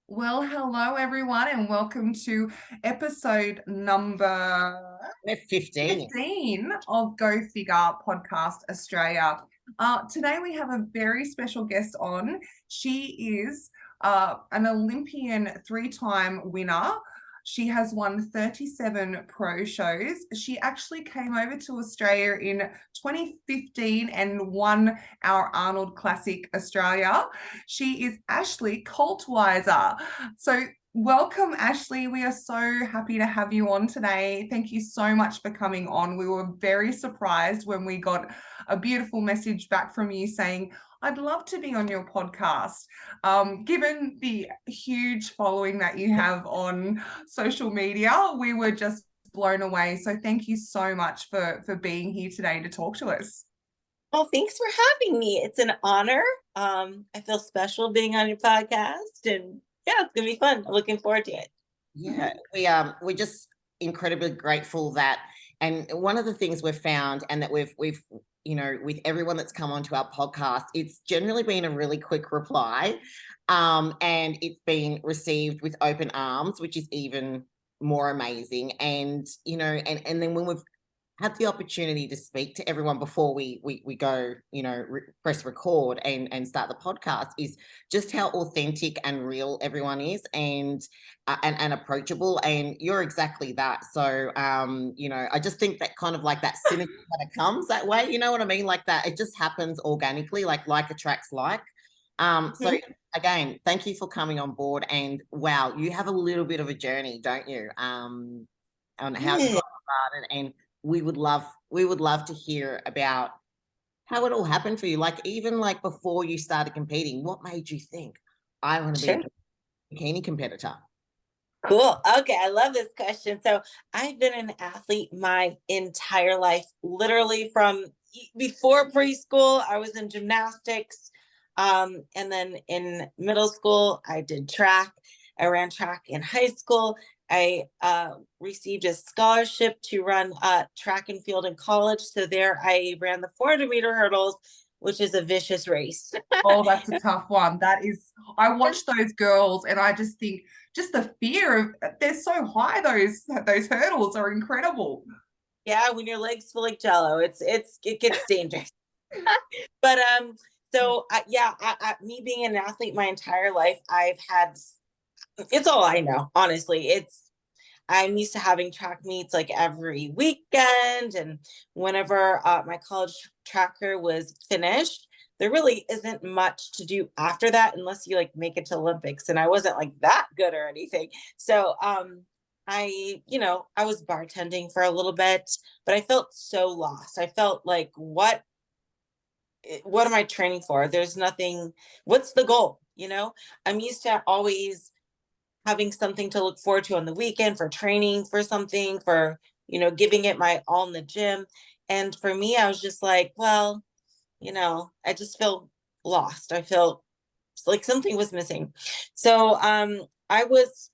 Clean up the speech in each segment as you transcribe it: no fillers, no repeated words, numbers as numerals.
Well, hello everyone, and welcome to episode number We're 15. 15 of Go Figure Podcast Australia. Today we have a very special guest on. She is an Olympian three-time winner. She has won 37 pro shows. She actually came over to Australia in 2015 and won our Arnold Classic Australia. She is Ashley Kaltwasser. So welcome, Ashley. We are so happy to have you on today. Thank you so much for coming on. We were very surprised when we got a beautiful message back from you saying, I'd love to be on your podcast. Given the huge following that you have on social media, we were just blown away. So thank you so much for being here today to talk to us. Well, thanks for having me. It's an honor. I feel special being on your podcast, and yeah, it's gonna be fun. I'm looking forward to it. Yeah, we're just incredibly grateful that, and one of the things we've found, and that we've with everyone that's come onto our podcast, it's generally been a really quick reply, and it's been received with open arms, which is even more amazing. And and then when we've had the opportunity to speak to everyone before we go, press record and start the podcast, is just how authentic and real everyone is, and approachable. And you're exactly that. So I just think that kind of like that synergy kind of comes that way. You know what I mean? Like that, it just happens organically, like attracts like. So again, thank you for coming on board. And wow, you have a little bit of a journey, don't you? On how you got started, and we would love to hear about how it all happened for you. Like, even like before you started competing, what made you think, I want to be Sure. a bikini competitor? Cool. Okay, I love this question. So I've been an athlete my entire life, literally from before preschool. I was in gymnastics, and then in middle school, I did track. I ran track in high school. I received a scholarship to run track and field in college. So there, I ran the 400-meter hurdles, which is a vicious race. Oh, that's a tough one. I watch those girls and I just think just the fear of they're so high, those hurdles are incredible. Yeah, when your legs feel like jello, it gets dangerous. But so yeah, me being an athlete my entire life, I've had, it's all I know, honestly. I'm used to having track meets like every weekend, and whenever my college track career was finished, there really isn't much to do after that unless you like make it to Olympics, and I wasn't like that good or anything. So I was bartending for a little bit, but I felt so lost. I felt like, what am I training for? There's nothing. What's the goal? I'm used to always having something to look forward to on the weekend, for training for something, for giving it my all in the gym. And for me, I was just like, well, I just feel lost. I feel like something was missing. So I was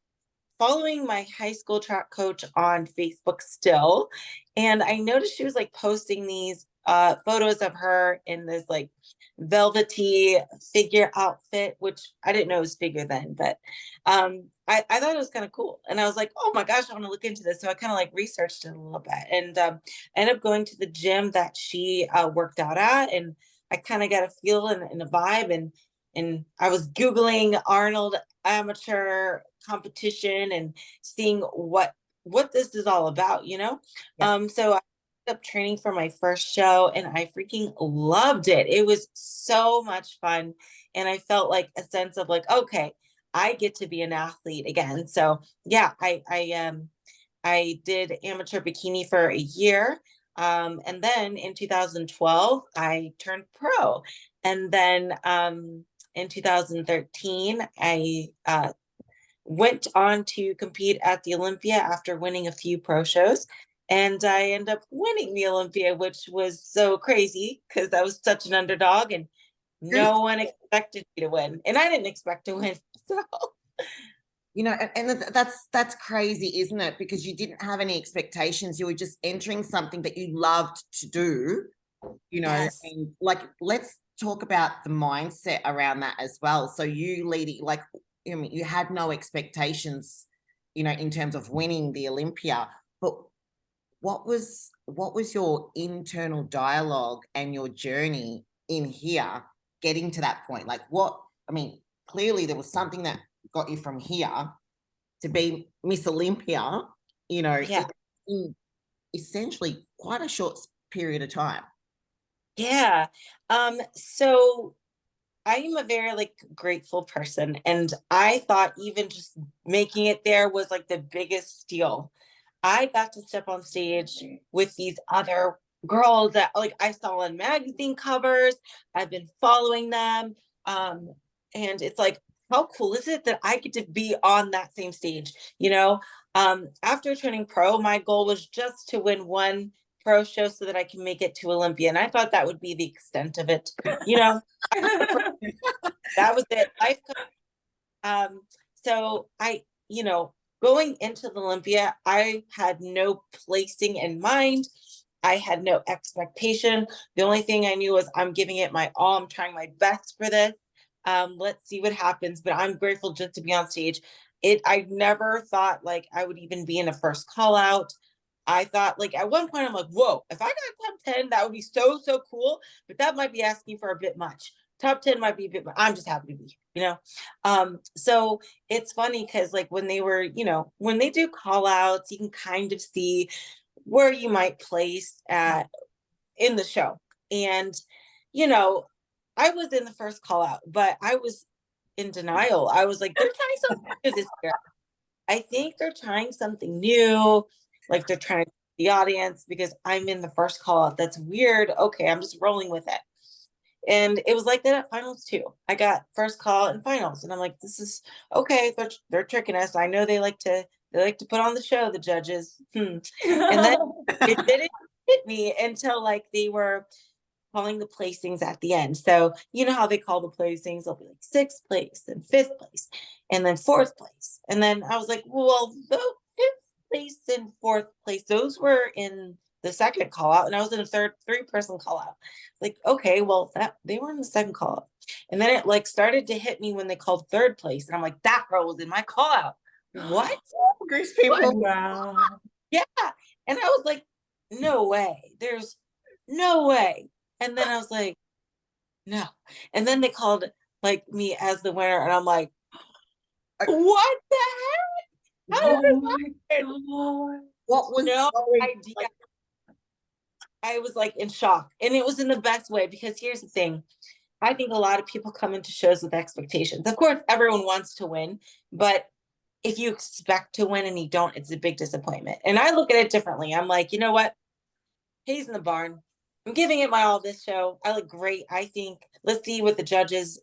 following my high school track coach on Facebook still, and I noticed she was like posting these photos of her in this like velvety figure outfit, which I didn't know it was figure then, but I thought it was kind of cool. And I was like, oh my gosh, I want to look into this. So I kind of like researched it a little bit, and ended up going to the gym that she worked out at, and I kind of got a feel and a vibe, and I was Googling Arnold amateur competition and seeing what this is all about. Yeah. So I ended up training for my first show, and I freaking loved it. It was so much fun, and I felt like a sense of like, okay, I get to be an athlete again. So yeah, I did amateur bikini for a year, and then in 2012 I turned pro, and then in 2013 I went on to compete at the Olympia after winning a few pro shows. And I ended up winning the Olympia, which was so crazy because I was such an underdog and no one expected me to win. And I didn't expect to win. So And that's crazy, isn't it? Because you didn't have any expectations. You were just entering something that you loved to do, yes. and like, let's talk about the mindset around that as well. So you leading, like, I mean, you had no expectations, you know, in terms of winning the Olympia, but what was your internal dialogue and your journey in here getting to that point? Like I mean, clearly there was something that got you from here to be Miss Olympia, you know, Yeah. in essentially quite a short period of time. Yeah. So I am a very like grateful person, and I thought even just making it there was like the biggest deal. I got to step on stage with these other girls that like I saw on magazine covers. I've been following them. And it's like, how cool is it that I get to be on that same stage? You know, after turning pro, my goal was just to win one pro show so that I can make it to Olympia. And I thought that would be the extent of it. You know, that was it. Life. So I, you know, going into the Olympia, I had no placing in mind. I had no expectation. The only thing I knew was I'm giving it my all. I'm trying my best for this. Let's see what happens. But I'm grateful just to be on stage. I never thought like I would even be in a first call out. I thought like at one point I'm like, whoa, if I got top 10, that would be so, so cool. But that might be asking for a bit much. Top 10 might be a bit much. I'm just happy to be here, you know? So it's funny because like when they were, you know, when they do call outs, you can kind of see where you might place at in the show. And, you know, I was in the first call out, but I was in denial. I was like, they're trying something new this year. I think they're trying something new. Like they're trying the audience because I'm in the first call out. That's weird. Okay, I'm just rolling with it. And it was like that at finals too. I got first call and finals, and I'm like, this is okay. They're tricking us. I know they like to put on the show, the judges. And then it didn't hit me until like they were calling the placings at the end. So you know how they call the placings? They'll be like sixth place and fifth place, and then fourth place. And then I was like, well, the fifth place and fourth place, those were in the second call out, and I was in a three-person call out. Like, okay, well, that they were in the second call out. And then it like started to hit me when they called third place. And I'm like, that girl was in my call out. What? Grease people. Wow. Yeah. And I was like, no way. There's no way. And then I was like, no. And then they called like me as the winner, and I'm like, what the heck? How did this happen? What was No going, idea. Like, I was like in shock, and it was in the best way because here's the thing. I think a lot of people come into shows with expectations. Of course, everyone wants to win, but if you expect to win and you don't, it's a big disappointment. And I look at it differently. I'm like, you know what? Hayes in the barn. I'm giving it my all this show. I look great. I think let's see what the judges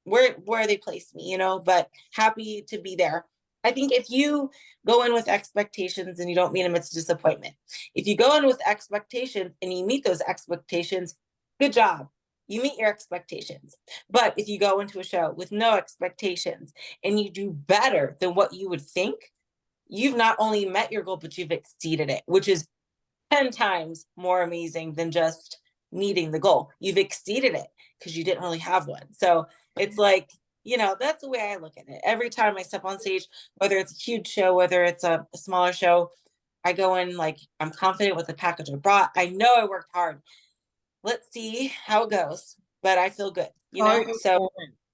where they place me, you know, but happy to be there. I think if you go in with expectations and you don't meet them, it's a disappointment. If you go in with expectations and you meet those expectations, good job. You meet your expectations. But if you go into a show with no expectations and you do better than what you would think, you've not only met your goal, but you've exceeded it, which is 10 times more amazing than just meeting the goal. You've exceeded it because you didn't really have one. So it's like, you know, that's the way I look at it. Every time I step on stage, whether it's a huge show, whether it's a smaller show, I go in like, I'm confident with the package I brought. I know I worked hard. Let's see how it goes, but I feel good, you know? So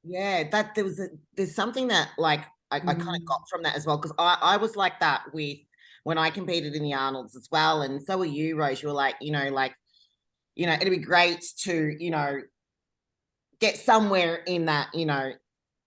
yeah, that there's something that like I kind of got from that as well, because I was like that with when I competed in the Arnolds as well, and so were you, Rose. You were like, it'd be great to, get somewhere in that, in that.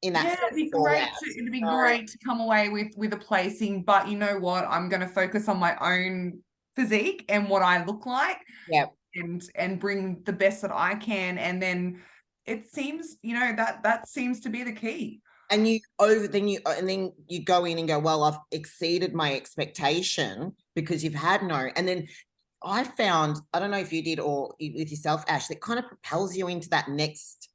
Yeah, it'd be great to come away with a placing, but you know what? I'm going to focus on my own physique and what I look like. Yeah. And bring the best that I can. And then it seems, that seems to be the key. And then you go in and go, well, I've exceeded my expectation because you've had no. And then I found, I don't know if you did or with yourself, Ash, that kind of propels you into that next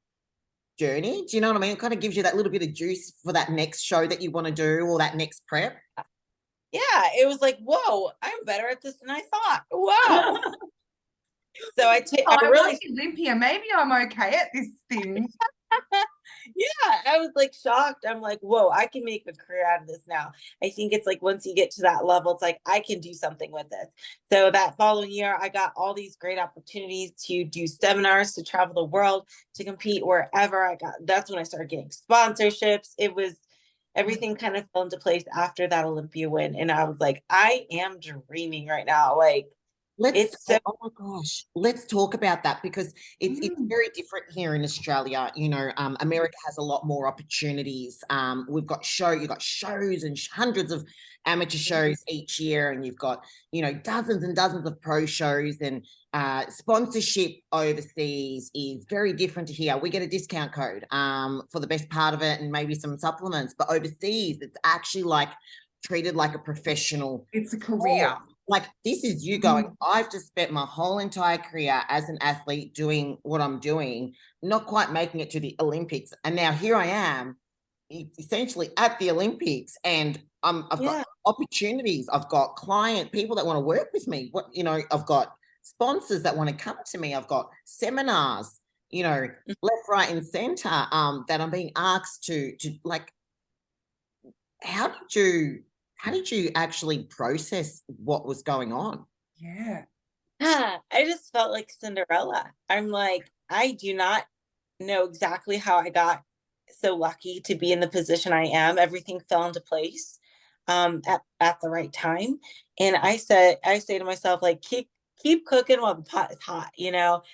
journey. Do you know what I mean? It kind of gives you that little bit of juice for that next show that you want to do or that next prep. Yeah, it was like, whoa, I'm better at this than I thought. Wow. So I really like Olympia. Maybe I'm okay at this thing. Yeah, I was like shocked. I'm like, whoa, I can make a career out of this now. I think it's like once you get to that level, it's like I can do something with this. So that following year, I got all these great opportunities to do seminars, to travel the world, to compete wherever I got. That's when I started getting sponsorships. It was everything kind of fell into place after that Olympia win. And I was like, I am dreaming right now. Like it's so Oh my gosh, let's talk about that because it's Mm. very different here in Australia. America has a lot more opportunities. You've got shows and hundreds of amateur shows each year, and you've got, dozens and dozens of pro shows, and sponsorship overseas is very different to here. We get a discount code for the best part of it and maybe some supplements, but overseas it's actually like treated like a professional It's a sport. career. Like this is you going, I've just spent my whole entire career as an athlete doing what I'm doing, not quite making it to the Olympics. And now here I am essentially at the Olympics, and I've got opportunities. I've got people that want to work with me. I've got sponsors that want to come to me. I've got seminars, left, right, and center that I'm being asked to like, how did you actually process what was going on? Yeah. I just felt like Cinderella. I'm like, I do not know exactly how I got so lucky to be in the position I am. Everything fell into place at the right time. And I say to myself, like, keep cooking while the pot is hot,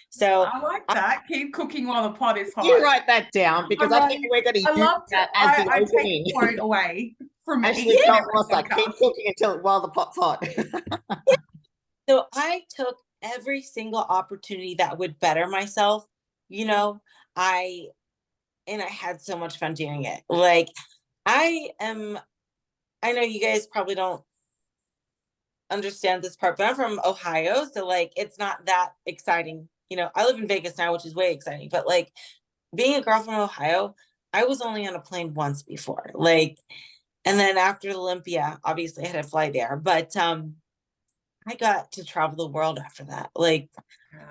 So I like that. Keep cooking while the pot is You hot. wite that down because I think we're going to I use love that to. as the I take opening. quote away from me. Ashley in every Kaltwasser, keep podcast. cooking while the pot's hot. So I took every single opportunity that would better myself, you know, I and I had so much fun doing it. Like I know you guys probably don't understand this part, but I'm from Ohio, so like it's not that exciting. I live in Vegas now, which is way exciting, but like being a girl from Ohio, I was only on a plane once before. Like, and then after Olympia, obviously I had to fly there, but I got to travel the world after that. Like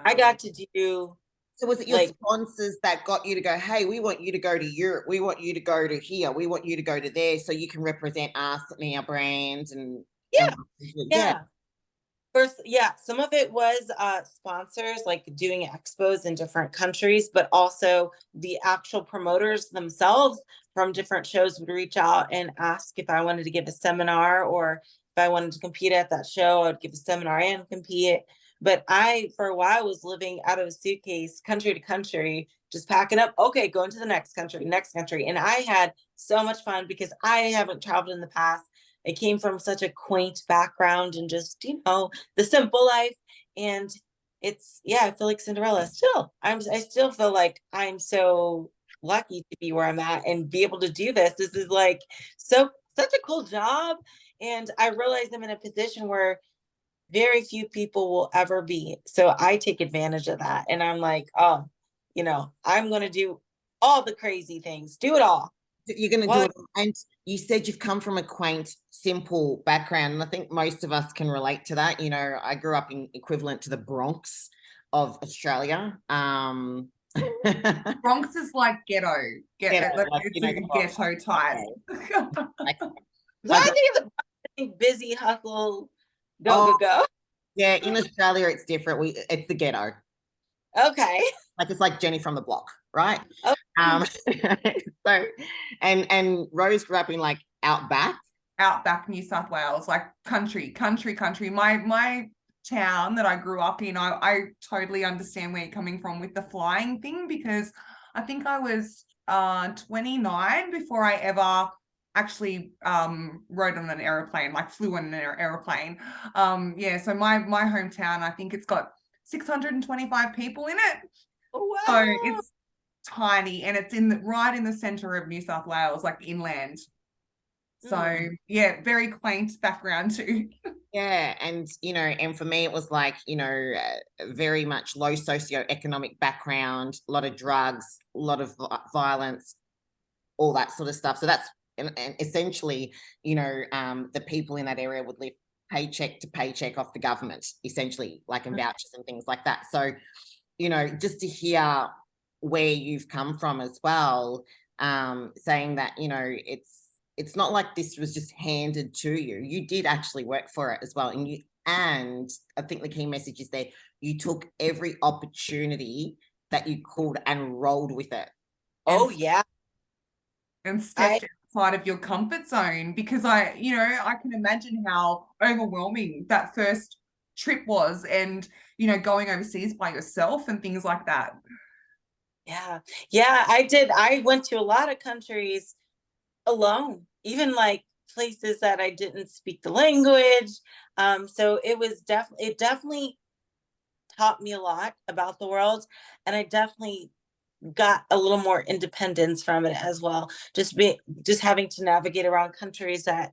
I got to do So was it your like sponsors that got you to go, hey, we want you to go to Europe, we want you to go to here, we want you to go to there so you can represent us and our brand yeah, yeah. First, yeah, some of it was sponsors like doing expos in different countries, but also the actual promoters themselves from different shows would reach out and ask if I wanted to give a seminar or if I wanted to compete at that show, I'd give a seminar and compete. But for a while, was living out of a suitcase, country to country, just packing up. Okay, going to the next country, next country. And I had so much fun because I haven't traveled in the past. I came from such a quaint background and just, the simple life. And I feel like Cinderella still. I still feel like I'm so lucky to be where I'm at and be able to do this. This is like such a cool job. And I realize I'm in a position where very few people will ever be. So I take advantage of that. And I'm like, oh, I'm going to do all the crazy things, do it all. You're going to do it. And you said you've come from a quaint, simple background. And I think most of us can relate to that. I grew up in equivalent to the Bronx of Australia. Bronx is like ghetto. Ghetto type. So I think it's busy, hustle, go. Yeah, in Australia it's different. It's the ghetto. Okay. Like it's like Jenny from the block, right? Okay. So and Rose grew up in like outback New South Wales, like country. My town that I grew up in, I totally understand where you're coming from with the flying thing, because I think I was 29 before I ever actually rode on an aeroplane, like flew on an aeroplane. So my hometown, I think it's got 625 people in it. Oh, wow. So it's tiny, and it's right in the center of New South Wales, like inland. So yeah, very quaint background too. Yeah, and and for me it was like very much low socioeconomic background, a lot of drugs, a lot of violence, all that sort of stuff. So that's and essentially the people in that area would live paycheck to paycheck off the government, essentially, like in vouchers and things like that. So just to hear where you've come from as well, saying that, you know, it's not like this was just handed to you. You did actually work for it as well. And I think the key message is there, you took every opportunity that you could and rolled with it. Oh yeah. And stepped outside of your comfort zone, because I can imagine how overwhelming that first trip was, and, going overseas by yourself and things like that. Yeah. Yeah, I did. I went to a lot of countries alone, even like places that I didn't speak the language. So it definitely taught me a lot about the world, and I definitely got a little more independence from it as well. Just having to navigate around countries that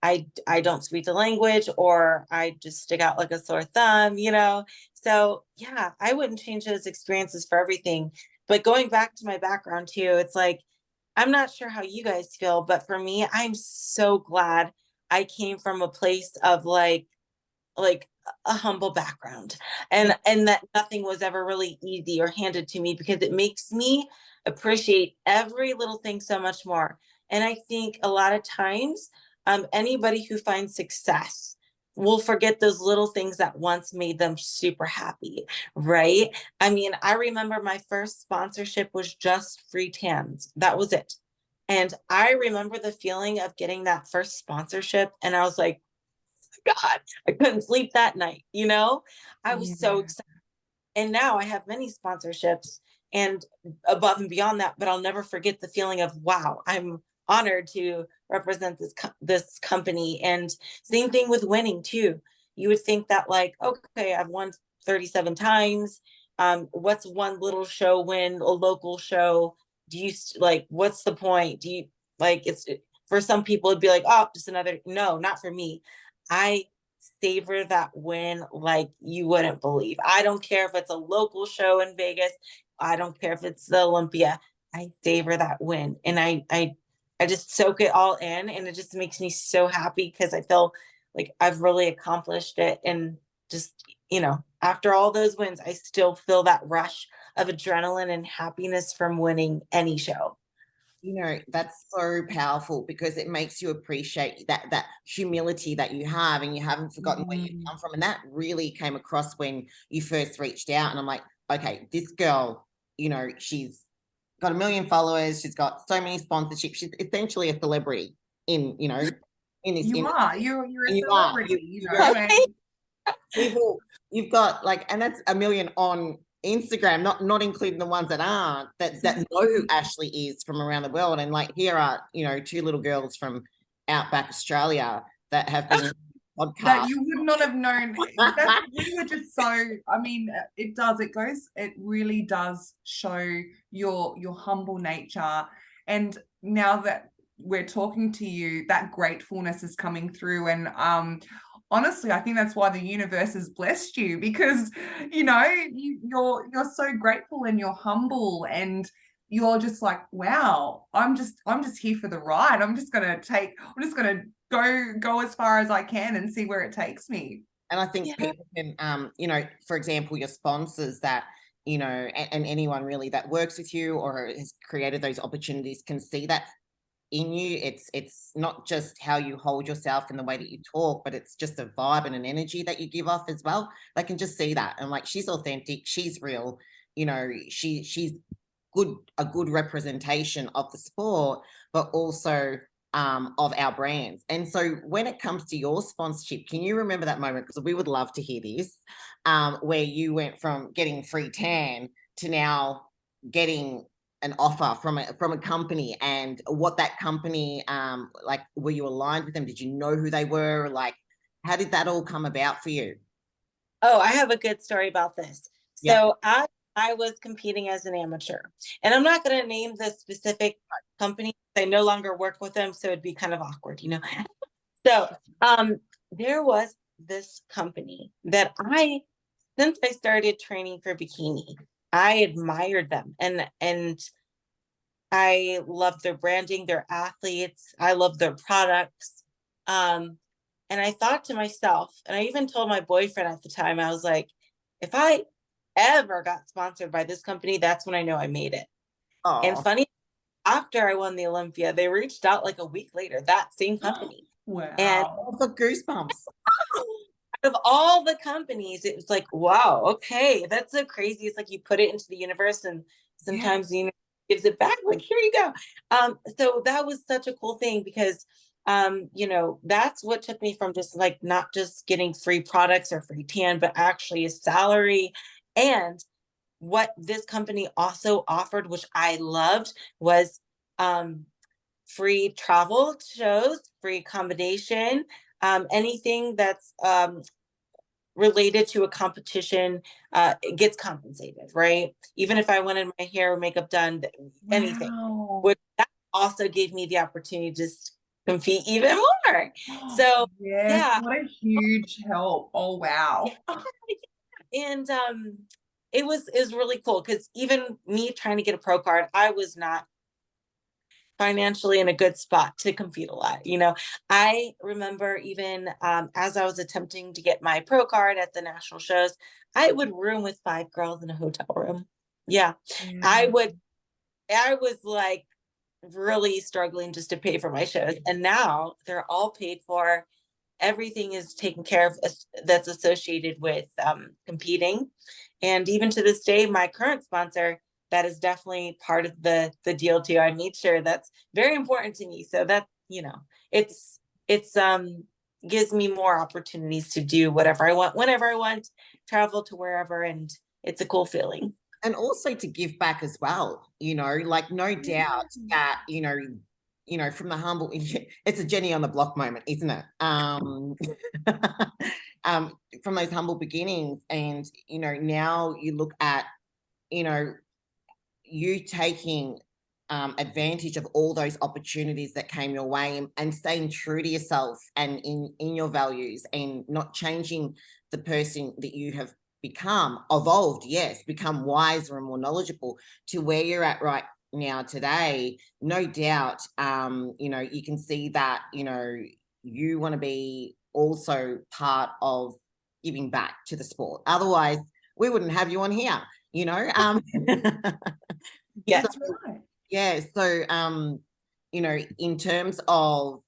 I don't speak the language, or I just stick out like a sore thumb, you know? So yeah, I wouldn't change those experiences for everything. But going back to my background too, it's like, I'm not sure how you guys feel, but for me, I'm so glad I came from a place of like a humble background, and that nothing was ever really easy or handed to me, because it makes me appreciate every little thing so much more. And I think a lot of times, anybody who finds success will forget those little things that once made them super happy, right? I mean, I remember my first sponsorship was just free tans. That was it. And I remember the feeling of getting that first sponsorship, and I was like, God, I couldn't sleep that night, you know? I was so excited. And now I have many sponsorships and above and beyond that, but I'll never forget the feeling of, wow, I'm honored to represent this company. And same thing with winning too. You would think that, like, okay, I've won 37 times. What's one little show win, a local show? Do you like, what's the point? Do you like, it's for some people it'd be like, oh, just another, no, not for me. I savor that win like you wouldn't believe. I don't care if it's a local show in Vegas. I don't care if it's the Olympia. I savor that win, and I just soak it all in, and it just makes me so happy, because I feel like I've really accomplished it. And just, after all those wins, I still feel that rush of adrenaline and happiness from winning any show. You know, that's so powerful, because it makes you appreciate that humility that you have, and you haven't forgotten where you've come from. And that really came across when you first reached out. And I'm like, okay, this girl, she's got 1 million followers, she's got so many sponsorships, she's essentially a celebrity in this You industry. are. You're a And celebrity, people, you've got like, and that's 1 million on Instagram, not including the ones that aren't, that know who Ashley is from around the world. And like, here are, 2 little girls from outback Australia that have been podcast that you would not have known. We were just so, I mean, it really does show your humble nature. And now that we're talking to you, that gratefulness is coming through. And honestly, I think that's why the universe has blessed you, because you're so grateful, and you're humble, and you're just like, wow, I'm just here for the ride. I'm just gonna go as far as I can and see where it takes me. And I think people can, for example, your sponsors that, and anyone really that works with you or has created those opportunities can see that in you. It's not just how you hold yourself and the way that you talk, but it's just a vibe and an energy that you give off as well. They can just see that, and like, she's authentic, she's real, she's a good representation of the sport, but also of our brands. And so when it comes to your sponsorship, can you remember that moment? Because we would love to hear this, where you went from getting free tan to now getting an offer from a company, and what that company, like, were you aligned with them? Did you know who they were? Like, how did that all come about for you? Oh, I have a good story about this. So I was competing as an amateur, and I'm not going to name the specific company. I no longer work with them, so it'd be kind of awkward, So there was this company that since I started training for Bikini, I admired them, and I love their branding, their athletes. I love their products. And I thought to myself, and I even told my boyfriend at the time, I was like, if I ever got sponsored by this company, that's when I know I made it. And Oh, funny, after I won the Olympia, they reached out like a week later, that same company. And Wow. I've got goosebumps. out of all the companies, it was like, wow, okay, that's so crazy. It's like you put it into the universe and sometimes the universe gives it back. Like, here you go. So that was such a cool thing because that's what took me from just like not just getting free products or free tan, but actually a salary. And what this company also offered, which I loved, was free travel shows, free accommodation, anything that's related to a competition it gets compensated, right? Even if I wanted my hair or makeup done, anything. Wow. Which that also gave me the opportunity to just compete even more. So Yes, yeah, what a huge help. Oh, wow. and it was really cool because even me trying to get a pro card, I was not financially in a good spot to compete a lot. I remember even as I was attempting to get my pro card at the national shows, I would room with 5 girls in a hotel room. Yeah, I Yeah. would. I was like really struggling just to pay for my shows, and now they're all paid for. Everything is taken care of that's associated with competing. And even to this day, my current sponsor, that is definitely part of the deal too. I made sure that's very important to me. So that, it's gives me more opportunities to do whatever I want, whenever I want, travel to wherever, and it's a cool feeling. And also to give back as well, like no doubt that, from the humble, it's a Jenny on the block moment, isn't it? From those humble beginnings. And, now you look at, you know, you taking advantage of all those opportunities that came your way, and staying true to yourself and in your values, and not changing the person that you have become, evolved, yes, become wiser and more knowledgeable to where you're at right now today. No doubt, you can see that, you want to be also part of giving back to the sport. Otherwise, we wouldn't have you on here, Yes. That's right. Yeah. So, in terms of,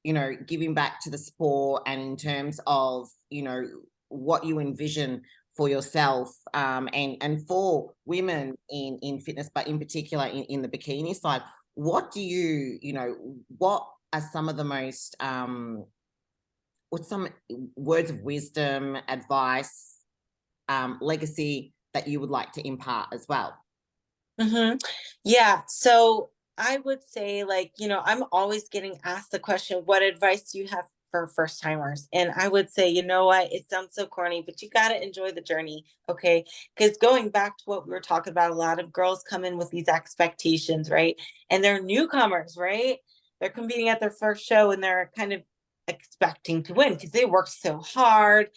giving back to the sport, and in terms of, what you envision for yourself, and for women in fitness, but in particular in the bikini side, what do what are some of the most, what's some words of wisdom, advice, legacy that you would like to impart as well? Yeah. So I would say, like, I'm always getting asked the question, what advice do you have for first timers? And I would say, you know what? It sounds so corny, but you got to enjoy the journey. Okay. Because going back to what we were talking about, a lot of girls come in with these expectations, right? And they're newcomers, right? They're competing at their first show and they're kind of expecting to win because they worked so hard.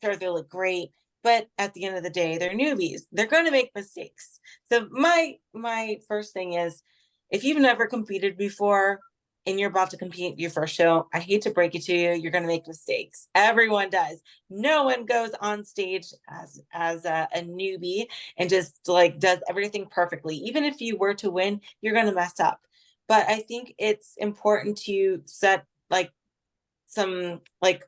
Sure, they look great. But at the end of the day, they're newbies. They're going to make mistakes. So my first thing is, if you've never competed before and you're about to compete your first show, I hate to break it to you, you're going to make mistakes. Everyone does. No one goes on stage as a newbie and just like does everything perfectly. Even if you were to win, you're going to mess up. But I think it's important to set like some like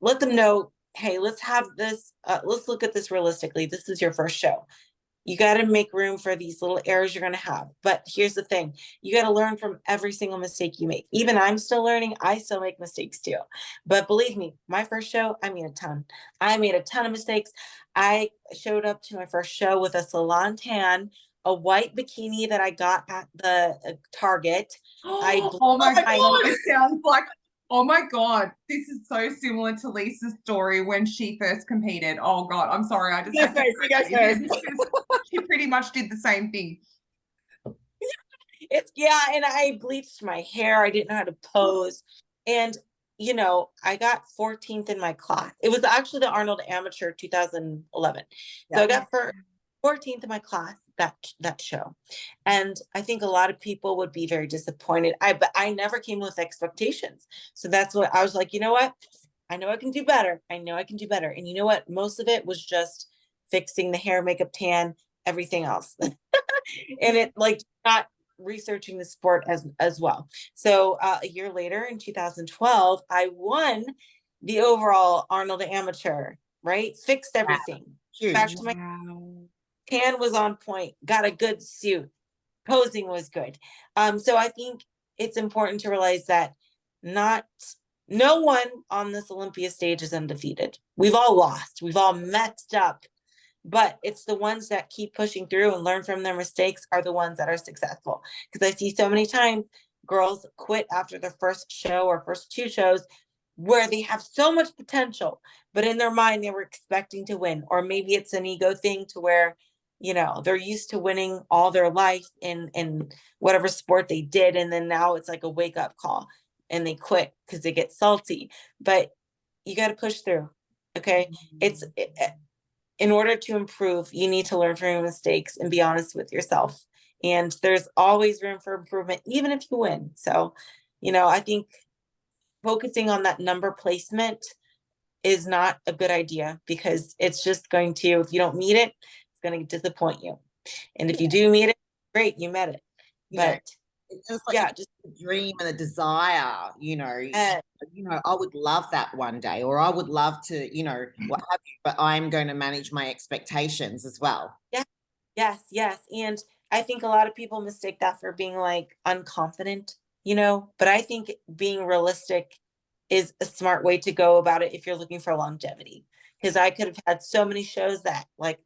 let them know, hey, let's have this, let's look at this realistically. This is your first show. You got to make room for these little errors you're going to have. But here's the thing, you got to learn from every single mistake you make. Even I'm still learning. I still make mistakes too. But believe me, my first show, I made a ton. I made a ton of mistakes. I showed up to my first show with a salon tan, a white bikini that I got at the Target. I blew Oh my my God, it sounds like, oh my God, this is so similar to Lisa's story when she first competed. Oh God, I'm sorry, I just You go first. She pretty much did the same thing. And I bleached my hair. I didn't know how to pose. And I got 14th in my class. It was actually the Arnold Amateur 2011. So I got 14th in my class that show. And I think a lot of people would be very disappointed. But I never came with expectations. So that's what I was like, you know what? I know I can do better. I know I can do better. And you know what? Most of it was just fixing the hair, makeup, tan, everything else. And it like not researching the sport as well. So a year later in 2012, I won the overall Arnold Amateur, right? Fixed everything. Back Huge. to my tan was on point, got a good suit, posing was good. So I think it's important to realize that no one on this Olympia stage is undefeated. We've all lost, we've all messed up, but it's the ones that keep pushing through and learn from their mistakes are the ones that are successful. Because I see so many times girls quit after their first show or first two shows where they have so much potential, but in their mind they were expecting to win. Or maybe it's an ego thing to where, you know, they're used to winning all their life in whatever sport they did, and then now it's like a wake up call and they quit because they get salty. But you got to push through. Okay. In order to improve, you need to learn from your mistakes and be honest with yourself. And there's always room for improvement, even if you win. So, you know, I think focusing on that number placement is not a good idea, because it's just going to, if you don't meet it, it's going to disappoint you. And if you do meet it, great, you met it. But it's just like just the dream and the desire, you know, I would love that one day, or I would love to, you know, what have you, but I'm going to manage my expectations as well. Yes. And I think a lot of people mistake that for being like unconfident, you know, but I think being realistic is a smart way to go about it if you're looking for longevity. Because I could have had so many shows that like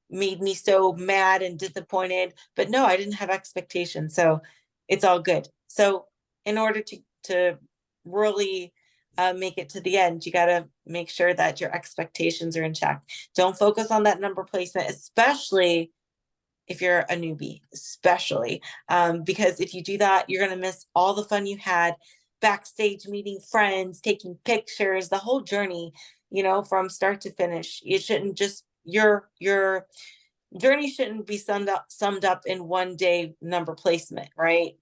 made me so mad and disappointed, but no, I didn't have expectations. So it's all good. So in order to really make it to the end, you got to make sure that your expectations are in check. Don't focus on that number placement, especially if you're a newbie, especially because if you do that, you're going to miss all the fun you had backstage, meeting friends, taking pictures, the whole journey, you know, from start to finish. It shouldn't just, your journey shouldn't be summed up in one day number placement, right?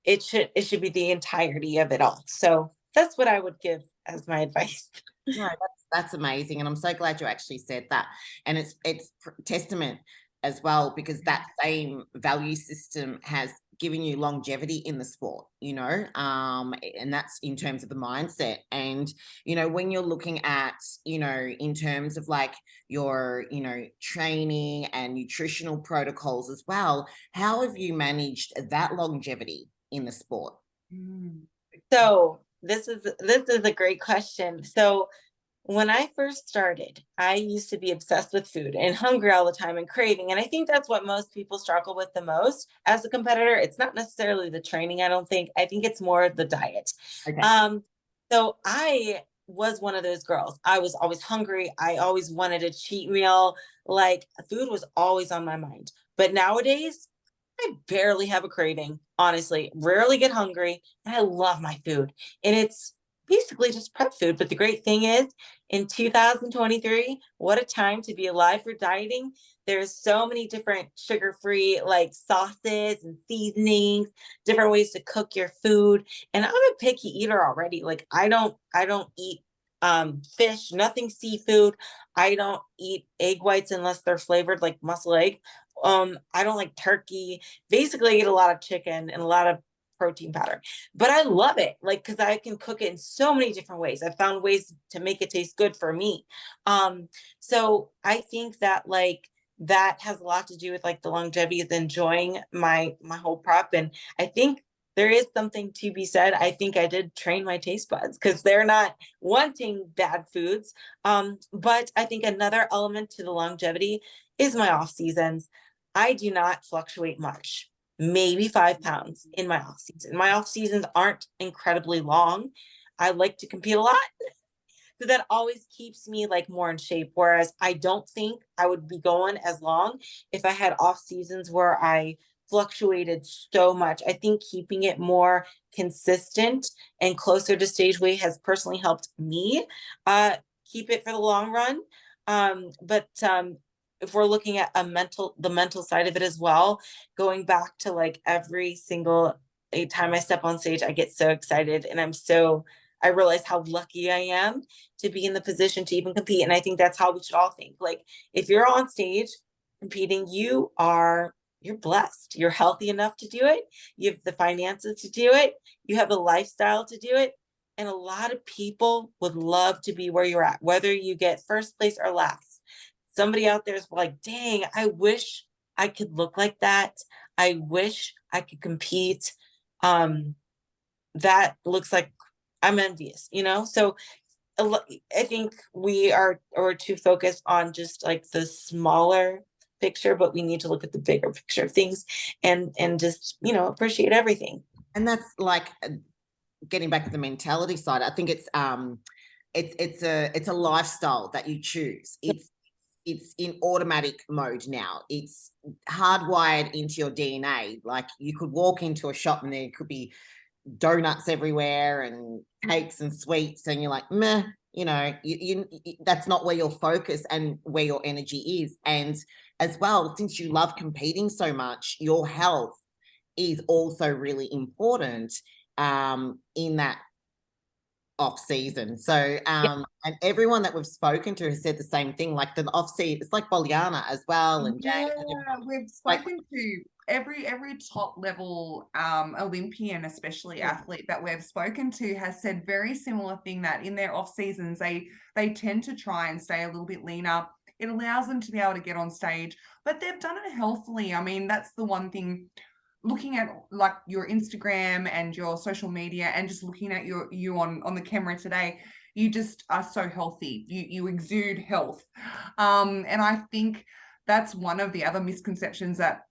It should be the entirety of it all. So that's what I would give as my advice. No, that's amazing, and I'm so glad you actually said that. And it's testament as well, because that same value system has given you longevity in the sport, you know, and that's in terms of the mindset. And, you know, when you're looking at, you know, in terms of like your, you know, training and nutritional protocols as well, how have you managed that longevity in the sport? So this is a great question. So when I first started, I used to be obsessed with food and hungry all the time and craving. And I think that's what most people struggle with the most as a competitor. It's not necessarily the training, I don't think. I think it's more the diet. Okay. So I was one of those girls. I was always hungry. I always wanted a cheat meal. Like food was always on my mind. But nowadays, I barely have a craving, honestly, rarely get hungry. And I love my food. And it's basically just prep food. But the great thing is, in 2023, what a time to be alive for dieting. There's so many different sugar-free like sauces and seasonings, different ways to cook your food. And I'm a picky eater already. Like I don't eat fish, nothing seafood. I don't eat egg whites unless they're flavored like muscle egg. I don't like turkey. Basically, I eat a lot of chicken and a lot of protein powder, but I love it, like, because I can cook it in so many different ways. I found ways to make it taste good for me. So I think that like that has a lot to do with like the longevity is enjoying my whole prep. And I think there is something to be said. I think I did train my taste buds because they're not wanting bad foods. But I think another element to the longevity is my off seasons. I do not fluctuate much, maybe 5 pounds in my off season. My off seasons aren't incredibly long. I like to compete a lot. So that always keeps me like more in shape. Whereas I don't think I would be going as long if I had off seasons where I fluctuated so much. I think keeping it more consistent and closer to stage weight has personally helped me keep it for the long run. But if we're looking at the mental side of it as well, going back to like every single time I step on stage, I get so excited and I'm so I realize how lucky I am to be in the position to even compete. And I think that's how we should all think. Like, if you're on stage competing, you're blessed. You're healthy enough to do it. You have the finances to do it. You have the lifestyle to do it. And a lot of people would love to be where you're at, whether you get first place or last. Somebody out there is like, dang, I wish I could look like that. I wish I could compete. That looks like I'm envious, So I think we are too focused on just like the smaller picture, but we need to look at the bigger picture of things and just, appreciate everything. And that's like getting back to the mentality side. I think it's a lifestyle that you choose. It's in automatic mode now. It's hardwired into your DNA. Like, you could walk into a shop and there could be donuts everywhere and cakes and sweets, and you're like, meh, you that's not where your focus and where your energy is. And as well, since you love competing so much, your health is also really important in that off season. So and everyone that we've spoken to has said the same thing. Like, the off season, it's like Boliana as well, and Yeah, Jane. we've spoken to every top level Olympian, especially athlete that we've spoken to, has said very similar thing, that in their off seasons they tend to try and stay a little bit leaner. It allows them to be able to get on stage, but they've done it healthily. I mean, that's the one thing. Looking at like your Instagram and your social media, and just looking at you on the camera today, you just are so healthy. You exude health, and I think that's one of the other misconceptions that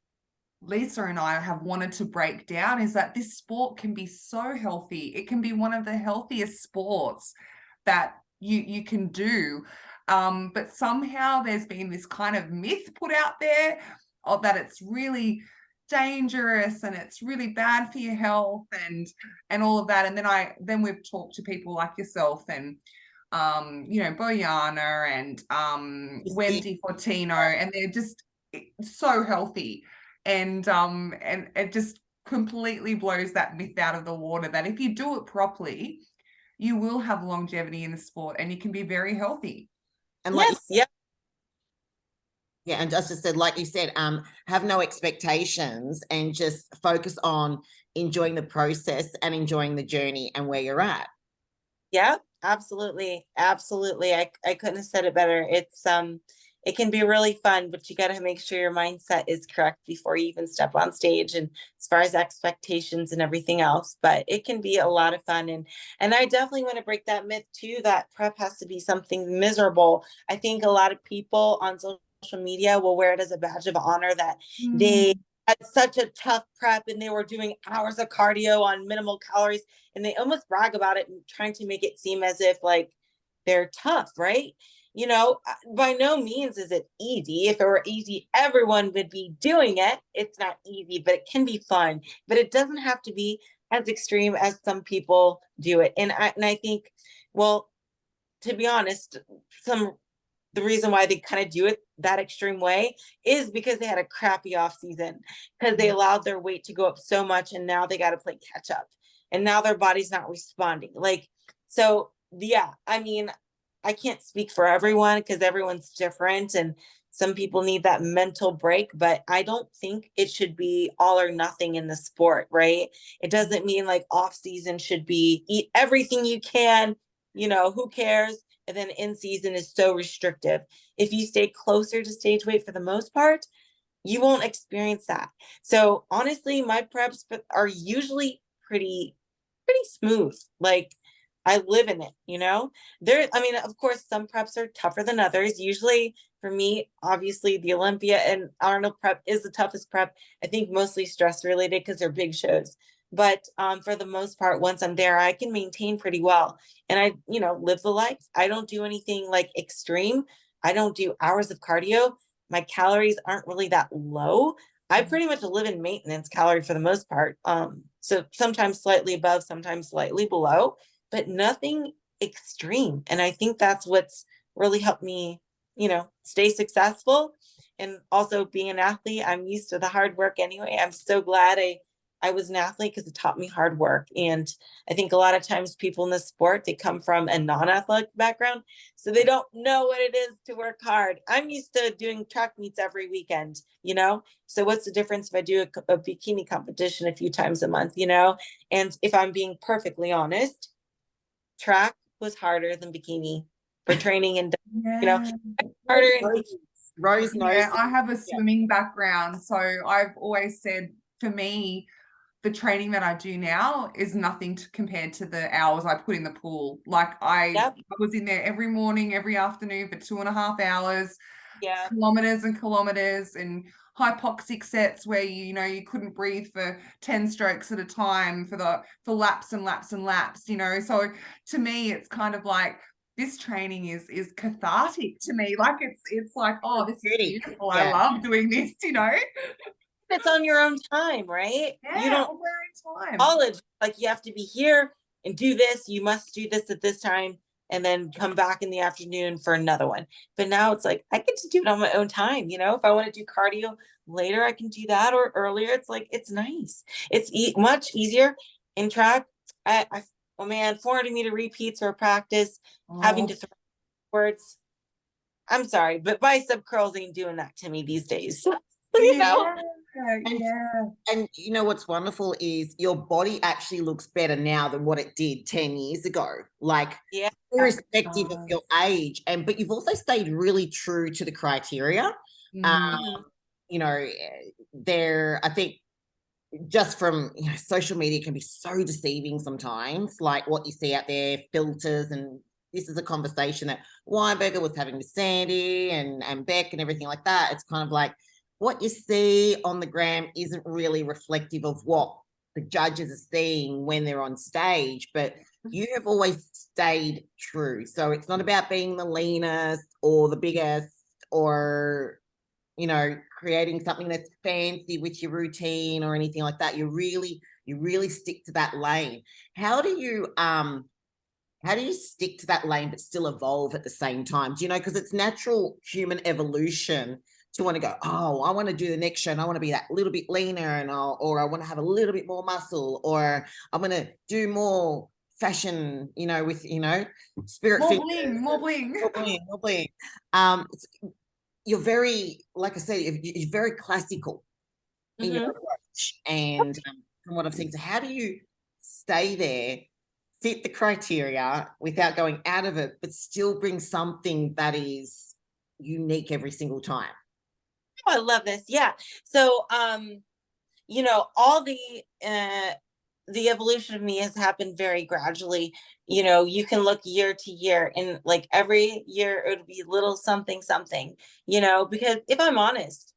Lisa and I have wanted to break down, is that this sport can be so healthy. It can be one of the healthiest sports that you can do. But somehow there's been this kind of myth put out there that it's really dangerous and it's really bad for your health and all of that. And then we've talked to people like yourself and Boyana and Wendy Fortino, and they're just so healthy. And it just completely blows that myth out of the water, that if you do it properly, you will have longevity in the sport and you can be very healthy. And like, yes, yeah, and just said, like you said, have no expectations and just focus on enjoying the process and enjoying the journey and where you're at. Yeah, absolutely. Absolutely. I couldn't have said it better. It's it can be really fun, but you got to make sure your mindset is correct before you even step on stage, and as far as expectations and everything else. But it can be a lot of fun, and I definitely want to break that myth too, that prep has to be something miserable. I think a lot of people on social media will wear it as a badge of honor that they had such a tough prep and they were doing hours of cardio on minimal calories, and they almost brag about it and trying to make it seem as if like they're tough, right? By no means is it easy. If it were easy, everyone would be doing it. It's not easy, but it can be fun. But it doesn't have to be as extreme as some people do it. And I think, well, to be honest, the reason why they kind of do it that extreme way is because they had a crappy off season, because they allowed their weight to go up so much, and now they got to play catch up, and now their body's not responding. Like, so yeah, I mean, I can't speak for everyone because everyone's different, and some people need that mental break, but I don't think it should be all or nothing in the sport, right? It doesn't mean like off season should be eat everything you can, who cares? And then in season is so restrictive. If you stay closer to stage weight for the most part, you won't experience that. So honestly, my preps are usually pretty smooth. Like, I live in it, of course, some preps are tougher than others. Usually for me, obviously the Olympia and Arnold prep is the toughest prep. I think mostly stress related because they're big shows. But for the most part, once I'm there, I can maintain pretty well. And I, live the life. I don't do anything like extreme. I don't do hours of cardio. My calories aren't really that low. I pretty much live in maintenance calorie for the most part. So sometimes slightly above, sometimes slightly below, but nothing extreme. And I think that's what's really helped me, stay successful. And also being an athlete, I'm used to the hard work anyway. I'm so glad I was an athlete because it taught me hard work. And I think a lot of times people in the sport, they come from a non-athletic background, so they don't know what it is to work hard. I'm used to doing track meets every weekend, you know? So what's the difference if I do a bikini competition a few times a month, you know? And if I'm being perfectly honest, track was harder than bikini for training and, you know, harder in bikini. Rose knows. Yeah, I have a swimming background, so I've always said, for me, the training that I do now is nothing compared to the hours I put in the pool. Like I was in there every morning, every afternoon for 2.5 hours, kilometers and kilometers, and hypoxic sets where you couldn't breathe for 10 strokes at a time for laps and laps and laps, So to me, it's kind of like, this training is cathartic to me. Like it's like, oh, this is beautiful. I love doing this, It's on your own time, right? Yeah, you don't on their own time. College, like you have to be here and do this. You must do this at this time, and then come back in the afternoon for another one. But now it's like I get to do it on my own time. If I want to do cardio later, I can do that, or earlier. It's like, it's nice. It's much easier in track. Oh man, 400-meter repeats or practice, having to throw words. I'm sorry, but bicep curls ain't doing that to me these days. Yeah. And you know what's wonderful is your body actually looks better now than what it did 10 years ago. like irrespective of your age, but you've also stayed really true to the criteria. I think just from social media can be so deceiving sometimes, like what you see out there, filters. And this is a conversation that Weinberger was having with Sandy and Beck and everything like that. It's kind of like, what you see on the gram isn't really reflective of what the judges are seeing when they're on stage, but you have always stayed true. So it's not about being the leanest or the biggest or, creating something that's fancy with your routine or anything like that. You really stick to that lane. How do you stick to that lane but still evolve at the same time? Do you know, because it's natural human evolution to want to go, oh, I want to do the next show and I want to be that little bit leaner or I want to have a little bit more muscle, or I'm going to do more fashion, with, spirit. More bling. You're very, like I said, you're very classical in your approach. And from what I've seen, so how do you stay there, fit the criteria without going out of it, but still bring something that is unique every single time? Oh, I love this. Yeah. So, all the evolution of me has happened very gradually. You can look year to year, and like every year it would be little something, because if I'm honest,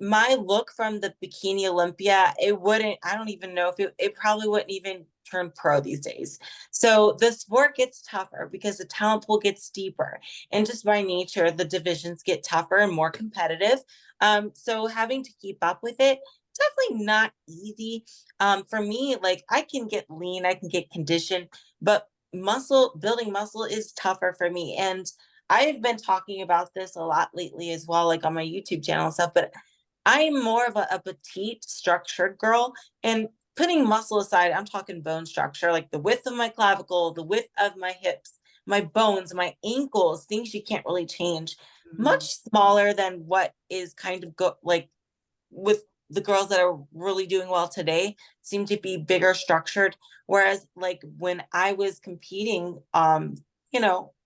my look from the Bikini Olympia, I don't even know if it probably wouldn't even turn pro these days. So the sport gets tougher because the talent pool gets deeper, and just by nature, the divisions get tougher and more competitive. So having to keep up with it, definitely not easy. For me, like I can get lean, I can get conditioned, but building muscle is tougher for me. And I've been talking about this a lot lately as well, like on my YouTube channel and stuff, but I'm more of a petite, structured girl. And putting muscle aside, I'm talking bone structure, like the width of my clavicle, the width of my hips, my bones, my ankles, things you can't really change. Much smaller than what is kind of like with the girls that are really doing well today, seem to be bigger structured. Whereas like when I was competing, and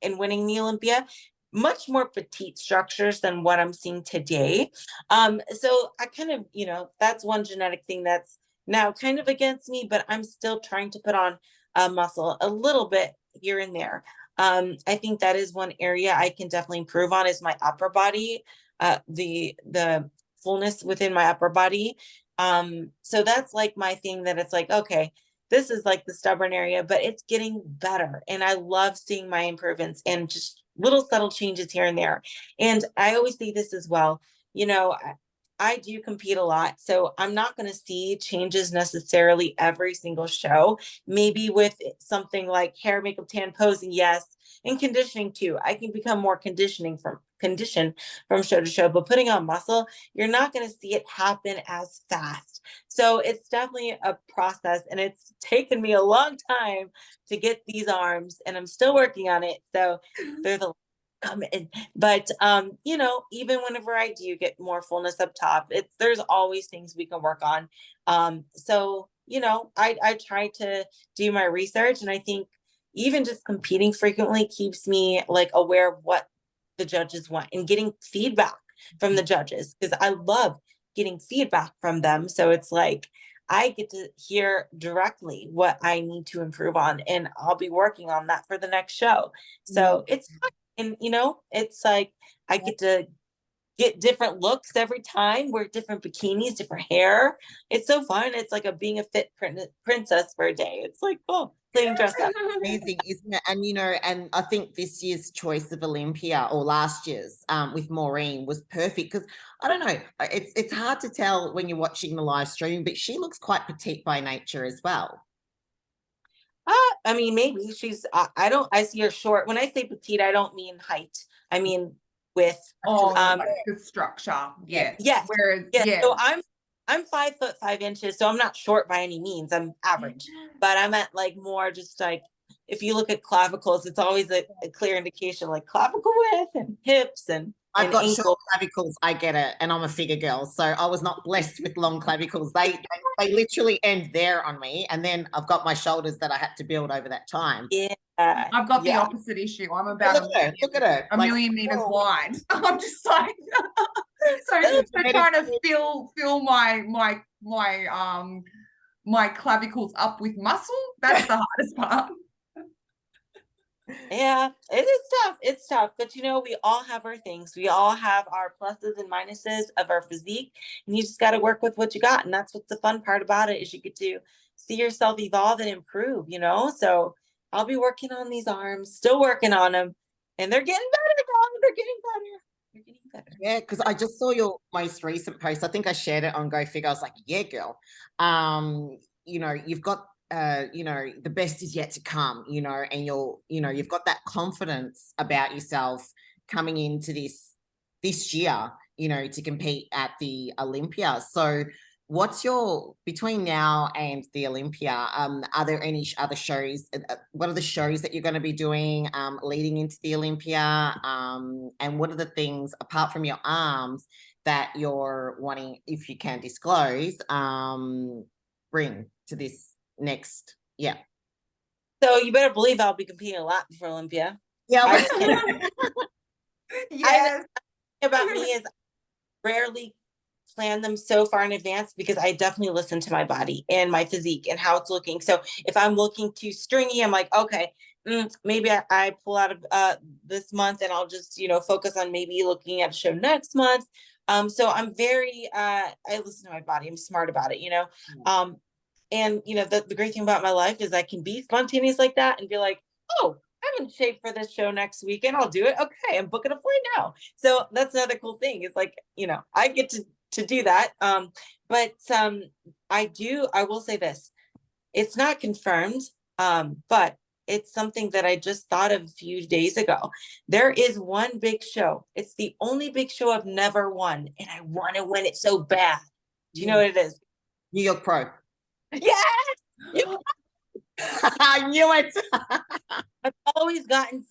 winning the Olympia, much more petite structures than what I'm seeing today. So I kind of, that's one genetic thing that's now kind of against me, but I'm still trying to put on muscle a little bit here and there. I think that is one area I can definitely improve on, is my upper body, the fullness within my upper body. So that's like my thing, that it's like, okay, this is like the stubborn area, but it's getting better. And I love seeing my improvements and just little subtle changes here and there. And I always see this as well. I do compete a lot, so I'm not going to see changes necessarily every single show. Maybe with something like hair, makeup, tan, posing, yes, and conditioning too. I can become more conditioned from show to show, but putting on muscle, you're not going to see it happen as fast. So it's definitely a process, and it's taken me a long time to get these arms, and I'm still working on it. So there's a come in, but you know, even whenever I do get more fullness up top, there's always things we can work on. So you know, I try to do my research, and I think even just competing frequently keeps me like aware of what the judges want and getting feedback from the judges, because I love getting feedback from them. So it's like I get to hear directly what I need to improve on, and I'll be working on that for the next show. So it's fun. And you know, it's like I get to get different looks every time, wear different bikinis, different hair. It's so fun. It's like being a fit princess for a day. It's like, oh, playing dress up. Amazing, isn't it? And you know, and I think this year's choice of Olympia, or last year's with Maureen, was perfect, because I don't know, it's hard to tell when you're watching the live stream, but she looks quite petite by nature as well. I mean, maybe she's, I see her short. When I say petite, I don't mean height. I mean width. Like the structure. Yeah. Yes. Whereas, yeah. So I'm 5'5" so I'm not short by any means. I'm average, but I'm at like more just like, if you look at clavicles, it's always a clear indication, like clavicle width and hips and I've got ankle. short clavicles, I get it, and I'm a figure girl, so I was not blessed with long clavicles. They literally end there on me, and then I've got my shoulders that I had to build over that time. Yeah, I've got the opposite issue. I'm about look at her, a million meters wide. I'm just like, so trying to fill my clavicles up with muscle. That's the hardest part. Yeah, it is tough. It's tough, but you know, we all have our things. We all have our pluses and minuses of our physique, and you just got to work with what you got. And that's what's the fun part about it, is you get to see yourself evolve and improve, you know? So I'll be working on these arms, still working on them, and they're getting better, dog. They're getting better. They're getting better. Yeah, because I just saw your most recent post. I think I shared it on Go Figure. I was like, yeah, girl. You know, you've got you know, the best is yet to come, you know, and you've got that confidence about yourself coming into this year, you know, to compete at the Olympia. So what's your, between now and the Olympia, are there any other shows? What are the shows that you're going to be doing leading into the Olympia? And what are the things, apart from your arms, that you're wanting, if you can disclose, bring to this next? Yeah. So you better believe I'll be competing a lot before Olympia. Yeah. Yes. About me is rarely plan them so far in advance, because I definitely listen to my body and my physique and how it's looking. So if I'm looking too stringy, I'm like, okay, maybe I pull out of this month, and I'll just, you know, focus on maybe looking at a show next month. So I'm very, I listen to my body. I'm smart about it, you know? And you know, the great thing about my life is I can be spontaneous like that and be like, oh, I'm in shape for this show next weekend. I'll do it. Okay, I'm booking a flight now. So that's another cool thing. It's like, you know, I get to do that. But I will say this. It's not confirmed, but it's something that I just thought of a few days ago. There is one big show. It's the only big show I've never won, and I want to win it so bad. Do you know what it is? New York Pro. Yes! I knew it. I've always gotten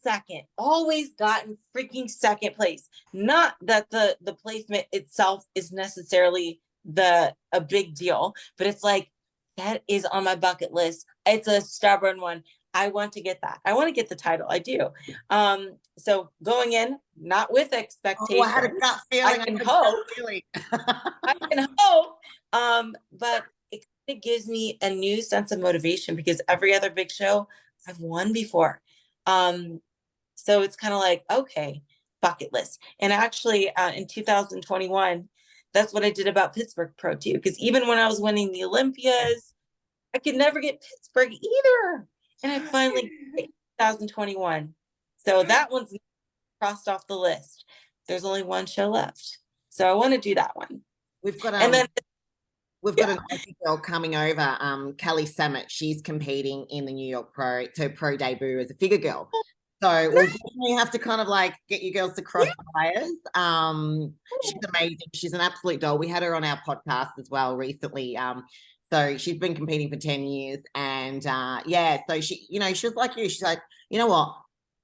freaking second place. Not that the placement itself is necessarily a big deal, but it's like, that is on my bucket list. It's a stubborn one. I want to get that. I want to get the title. I do. So going in, not with expectations. I had a gut feeling. I can hope. I can hope. But it gives me a new sense of motivation, because every other big show I've won before. So it's kind of like, okay, bucket list. And actually in 2021, that's what I did about Pittsburgh Pro too. Because even when I was winning the Olympias, I could never get Pittsburgh either. And I finally did 2021. So that one's crossed off the list. There's only one show left. So I want to do that one. We've got And then we've got an Aussie girl coming over, Kelly Samet. She's competing in the New York pro debut as a figure girl. So we'll definitely have to kind of like get you girls to cross wires. She's amazing. She's an absolute doll. We had her on our podcast as well recently. So she's been competing for 10 years. And yeah, so she, you know, she was like you. She's like, you know what?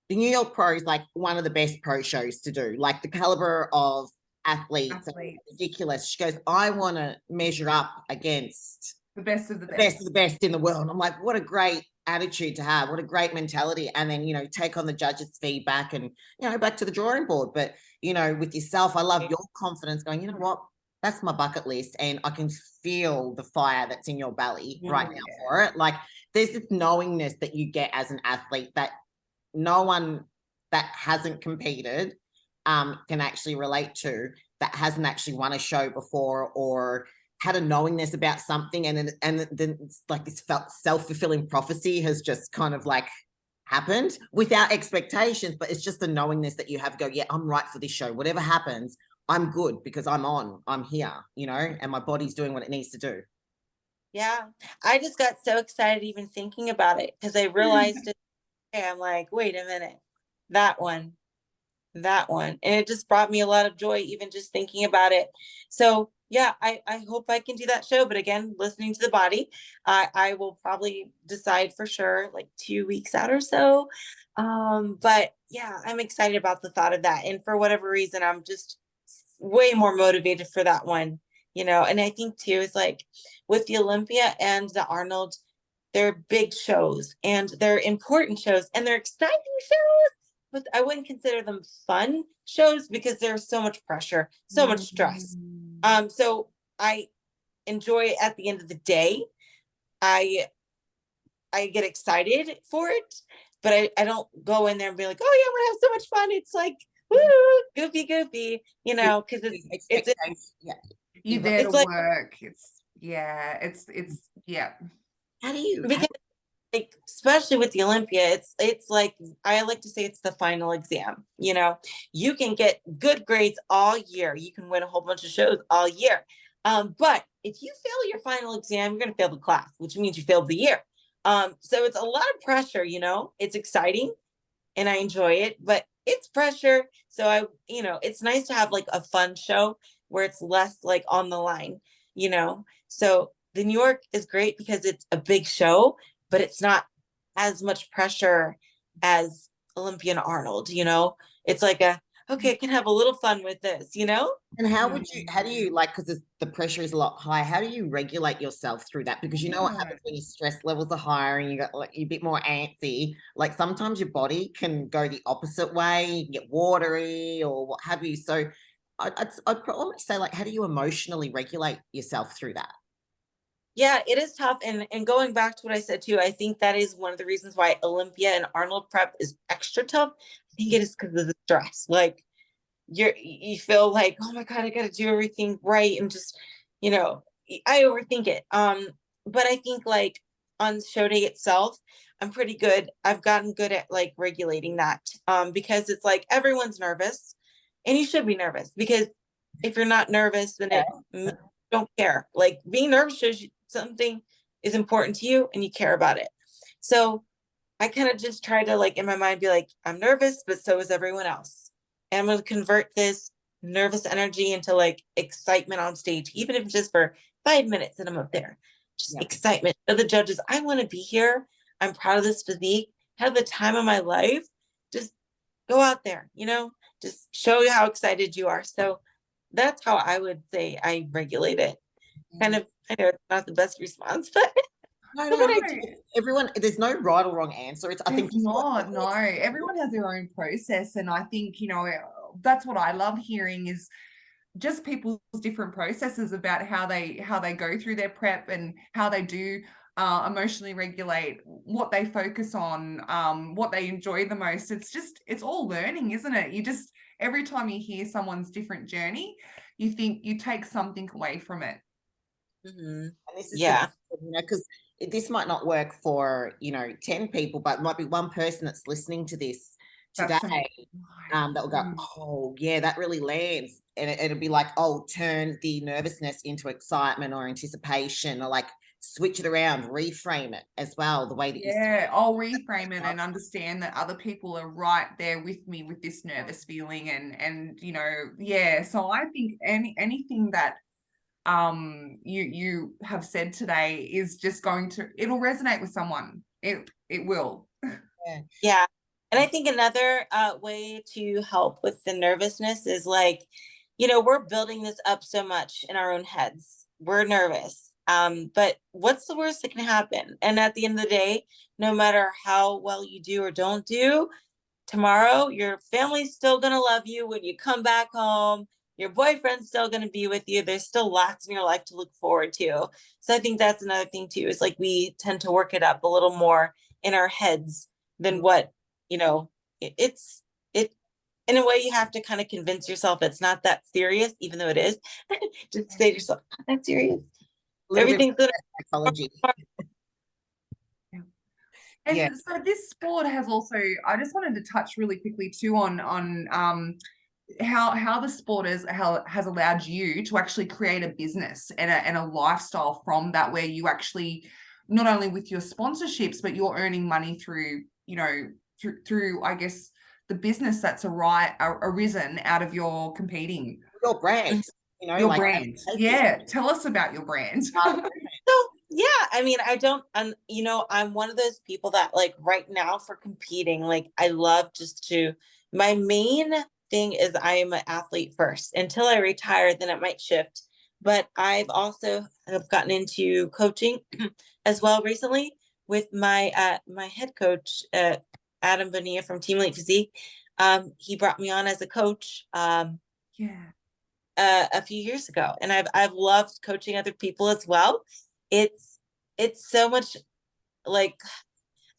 The New York Pro is like one of the best pro shows to do. Like the caliber of athletes. Ridiculous. She goes, I want to measure up against the best of the best of the best in the world. And I'm like, what a great attitude to have, what a great mentality. And then, you know, take on the judges' feedback and, you know, back to the drawing board. But, you know, with yourself, I love your confidence going, you know what, that's my bucket list. And I can feel the fire that's in your belly right now for it. Like there's this knowingness that you get as an athlete that no one that hasn't competed can actually relate to, that hasn't actually won a show before or had a knowingness about something, and then it's like this self-fulfilling prophecy has just kind of like happened without expectations, but it's just the knowingness that you have to go, yeah, I'm right for this show. Whatever happens, I'm good because I'm here, you know, and my body's doing what it needs to do. Yeah, I just got so excited even thinking about it because I realized it. I'm like, wait a minute, that one. And it just brought me a lot of joy, even just thinking about it. So yeah, I hope I can do that show. But again, listening to the body, I will probably decide for sure like 2 weeks out or so. But yeah, I'm excited about the thought of that. And for whatever reason, I'm just way more motivated for that one, you know. And I think too, is like with the Olympia and the Arnold, they're big shows and they're important shows and they're exciting shows, but I wouldn't consider them fun shows because there's so much pressure, so much stress. So I enjoy it at the end of the day. I get excited for it, but I don't go in there and be like, oh yeah, we're gonna have so much fun. It's like, woo, goofy, you know, because it's yeah. You there to work. It's yeah. How do you? Because like, especially with the Olympia, it's like, I like to say it's the final exam. You know, you can get good grades all year. You can win a whole bunch of shows all year. But if you fail your final exam, you're going to fail the class, which means you failed the year. So it's a lot of pressure, you know. It's exciting and I enjoy it, but it's pressure. So it's nice to have like a fun show where it's less like on the line, you know. So the New York is great because it's a big show, but it's not as much pressure as Olympian Arnold, you know. It's like okay, I can have a little fun with this, you know. And how do you like, because the pressure is a lot higher, how do you regulate yourself through that? Because you know what happens when your stress levels are higher and you got like you're a bit more antsy, like sometimes your body can go the opposite way, you get watery or what have you. So I'd probably say, like, how do you emotionally regulate yourself through that? Yeah, it is tough. And going back to what I said too, I think that is one of the reasons why Olympia and Arnold prep is extra tough. I think it is because of the stress. Like you feel like, oh my God, I gotta do everything right. And just, you know, I overthink it. But I think like on show day itself, I'm pretty good. I've gotten good at like regulating that. Because it's like everyone's nervous and you should be nervous because if you're not nervous, then it don't care. Like being nervous shows you something is important to you and you care about it. So I kind of just try to like in my mind be like, I'm nervous, but so is everyone else. And I'm going to convert this nervous energy into like excitement on stage, even if it's just for 5 minutes that I'm up there. Just excitement of the judges. I want to be here. I'm proud of this physique. Have the time of my life. Just go out there, you know, just show you how excited you are. So that's how I would say I regulate it. Kind of, I know it's not the best response, but no, everyone, there's no right or wrong answer. I think no, everyone has their own process, and I think, you know, that's what I love hearing is just people's different processes about how they go through their prep and how they do emotionally regulate, what they focus on, what they enjoy the most. It's all learning, isn't it? You just, every time you hear someone's different journey, you think you take something away from it. And this is you know, because this might not work for, you know, 10 people, but it might be one person that's listening to this today, That's that will go, oh yeah, that really lands. And it'll be like, oh, turn the nervousness into excitement or anticipation, or like switch it around, reframe it as well, the way that you I'll reframe it and understand that other people are right there with me with this nervous feeling, and you know, so I think anything that you have said today is just it'll resonate with someone. It will. Yeah. And I think another way to help with the nervousness is like, we're building this up so much in our own heads. We're nervous. But what's the worst that can happen? And at the end of the day, no matter how well you do or don't do, tomorrow your family's still going to love you when you come back home. Your boyfriend's still going to be with you. There's still lots in your life to look forward to. So I think that's another thing too, is like we tend to work it up a little more in our heads than what, it's in a way you have to kind of convince yourself it's not that serious, even though it is. Just say to yourself, not that serious. Everything's gonna psychology. And so this sport has also, I just wanted to touch really quickly too on how the sport has allowed you to actually create a business and a lifestyle from that, where you actually, not only with your sponsorships, but you're earning money through, through I guess the business that's arisen out of your competing. Your brand, your like brand. Yeah. Tell us about your brand. So yeah, I mean, I'm one of those people that like right now for competing, like I love my main thing is I am an athlete first. Until I retire, then it might shift. But I've also have gotten into coaching as well recently with my my head coach, Adam Bonilla from Team Elite Physique. He brought me on as a coach a few years ago, and I've loved coaching other people as well. It's so much like,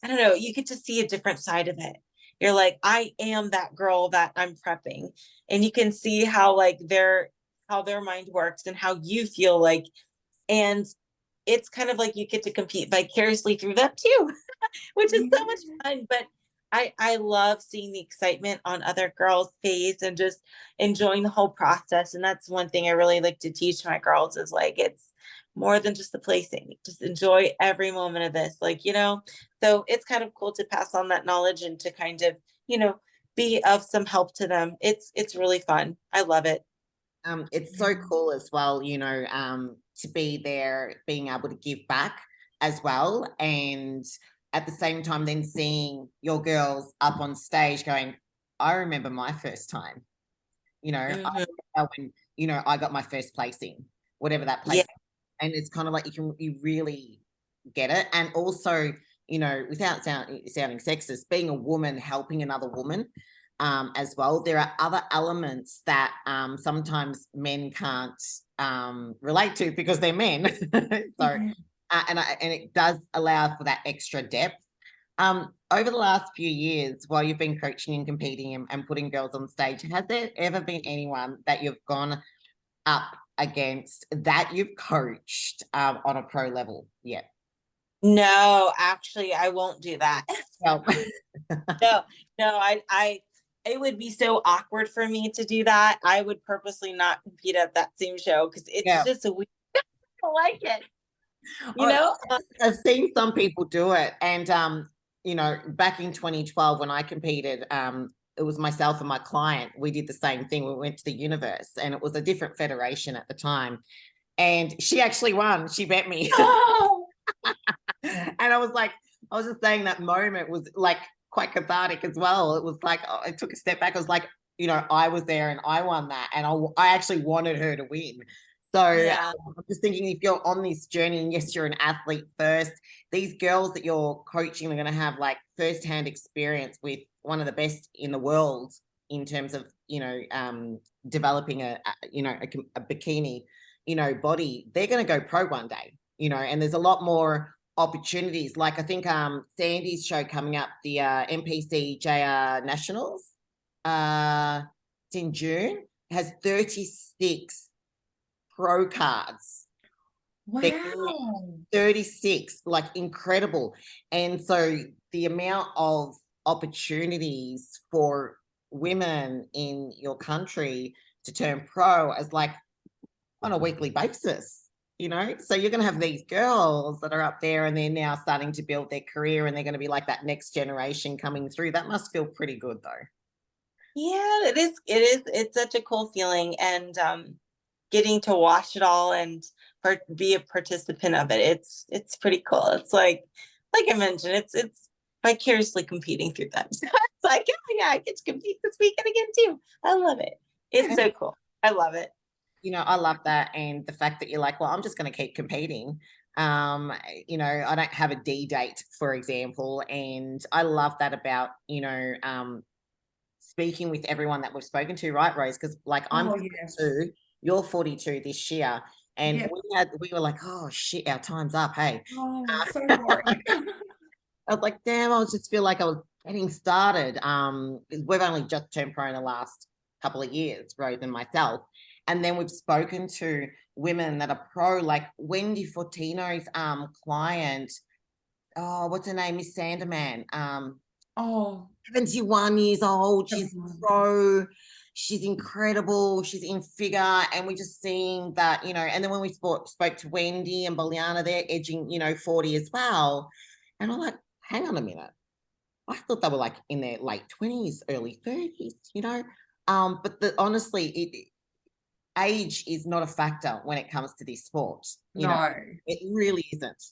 I don't know, you get to see a different side of it. You're like, I am that girl that I'm prepping, and you can see how like how their mind works and how you feel like, and it's kind of like you get to compete vicariously through them too, which is so much fun. But I love seeing the excitement on other girls' face and just enjoying the whole process. And that's one thing I really like to teach my girls is like, it's more than just the placing. Just enjoy every moment of this, so it's kind of cool to pass on that knowledge and to kind of, be of some help to them. It's really fun. I love it. It's so cool as well, to be there, being able to give back as well. And at the same time, then seeing your girls up on stage going, I remember my first time, I when, I got my first placing, whatever that placing. And it's kind of like you really get it. And also, without sounding sexist, being a woman helping another woman as well. There are other elements that sometimes men can't relate to because they're men. So, and it does allow for that extra depth. Over the last few years, while you've been coaching and competing and putting girls on stage, has there ever been anyone that you've gone up against that you've coached on a pro level yet? No, actually, I won't do that. No, it would be so awkward for me to do that. I would purposely not compete at that same show because it's just a weird. I don't like it. I've seen some people do it, and back in 2012 when I competed, it was myself and my client. We did the same thing. We went to the Universe, and it was a different federation at the time, and she actually won. She bet me. Oh! And I was just saying that moment was like quite cathartic as well. It was like, I took a step back. I was like, I was there and I won that, and I actually wanted her to win. So I'm just thinking, if you're on this journey, and yes, you're an athlete first, these girls that you're coaching are going to have like firsthand experience with one of the best in the world in terms of, developing a bikini, body. They're going to go pro one day, and there's a lot more opportunities. Like I think Sandy's show coming up, the NPC JR Nationals, it's in June, has 36 pro cards. Wow. 36, like incredible. And so the amount of opportunities for women in your country to turn pro as like on a weekly basis, you know? So you're going to have these girls that are up there and they're now starting to build their career and they're going to be like that next generation coming through. That must feel pretty good though. Yeah, it is. It's such a cool feeling, and getting to watch it all and be a participant of it. It's pretty cool. It's like I mentioned, it's vicariously competing through them. So it's like, oh yeah, I get to compete this weekend again too. I love it. It's so cool. I love it. You know, I love that. And the fact that you're like, well, I'm just going to keep competing. You know, I don't have a D date, for example. And I love that about, you know, speaking with everyone that we've spoken to, right, Rose? Because like I'm 42, you're 42 this year. And we were like, oh shit, our time's up. Hey. Oh, so boring. I was like, damn, I just feel like I was getting started. We've only just turned pro in the last couple of years, Rose and myself. And then we've spoken to women that are pro, like Wendy Fortino's client. Oh, what's her name? Miss Sanderman. 71 years old. She's pro. She's incredible. She's in figure. And we're just seeing that, you know, and then when we spoke to Wendy and Boliana, they're edging, you know, 40 as well. And I'm like, hang on a minute. I thought they were like in their late 20s, early 30s, you know. But honestly, age is not a factor when it comes to this sport. You know, it really isn't.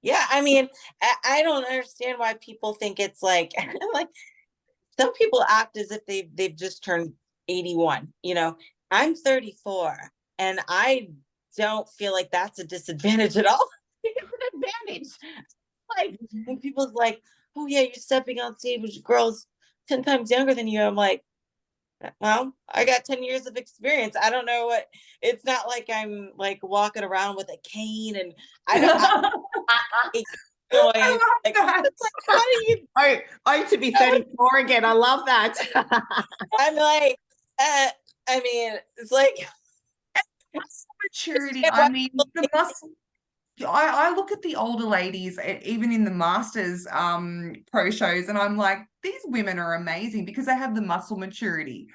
Yeah, I mean, I don't understand why people think it's like like some people act as if they've just turned 81. You know, I'm 34 and I don't feel like that's a disadvantage at all. It's an advantage. Like when people's like, oh yeah, you're stepping on stage with girls 10 times younger than you. I'm like, well, I got 10 years of experience. I don't know what, it's not like I'm like walking around with a cane and I don't like, how do you to be 34 again. I love that. I'm like, I mean, it's like maturity. I mean, the muscle. I look at the older ladies, even in the Masters pro shows, and I'm like, these women are amazing because they have the muscle maturity.